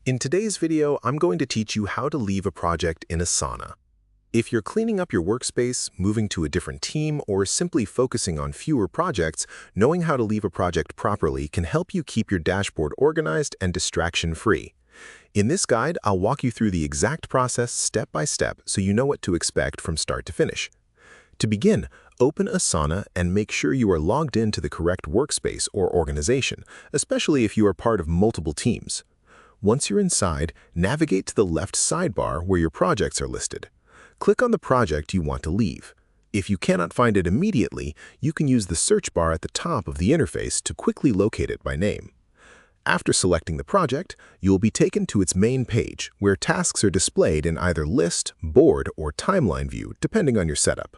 In today's video, I'm going to teach you how to leave a project in Asana. If you're cleaning up your workspace, moving to a different team, or simply focusing on fewer projects, knowing how to leave a project properly can help you keep your dashboard organized and distraction-free. In this guide, I'll walk you through the exact process step by step so you know what to expect from start to finish. To begin, open Asana and make sure you are logged into the correct workspace or organization, especially if you are part of multiple teams. Once you're inside, navigate to the left sidebar where your projects are listed. Click on the project you want to leave. If you cannot find it immediately, you can use the search bar at the top of the interface to quickly locate it by name. After selecting the project, you will be taken to its main page, where tasks are displayed in either list, board, or timeline view, depending on your setup.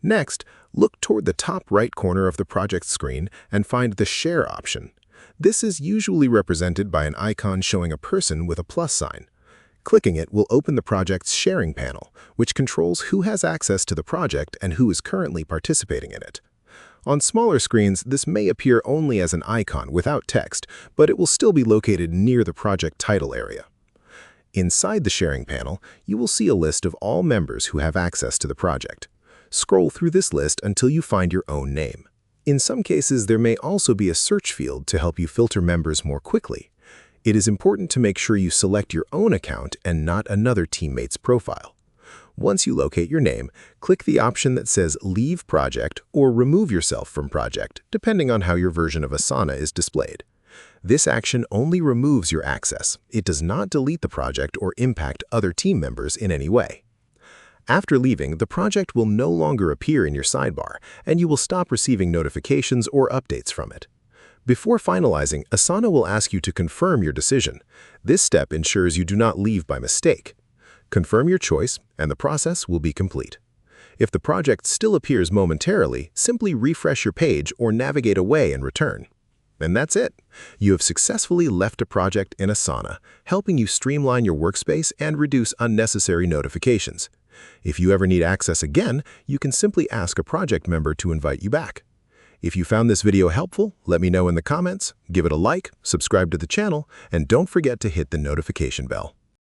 Next, look toward the top right corner of the project screen and find the Share option. This is usually represented by an icon showing a person with a plus sign. Clicking it will open the project's sharing panel, which controls who has access to the project and who is currently participating in it. On smaller screens, this may appear only as an icon without text, but it will still be located near the project title area. Inside the sharing panel, you will see a list of all members who have access to the project. Scroll through this list until you find your own name. In some cases, there may also be a search field to help you filter members more quickly. It is important to make sure you select your own account and not another teammate's profile. Once you locate your name, click the option that says Leave Project or Remove Yourself from Project, depending on how your version of Asana is displayed. This action only removes your access. It does not delete the project or impact other team members in any way. After leaving, the project will no longer appear in your sidebar, and you will stop receiving notifications or updates from it. Before finalizing, Asana will ask you to confirm your decision. This step ensures you do not leave by mistake. Confirm your choice, and the process will be complete. If the project still appears momentarily, simply refresh your page or navigate away and return. And that's it. You have successfully left a project in Asana, helping you streamline your workspace and reduce unnecessary notifications. If you ever need access again, you can simply ask a project member to invite you back. If you found this video helpful, let me know in the comments, give it a like, subscribe to the channel, and don't forget to hit the notification bell.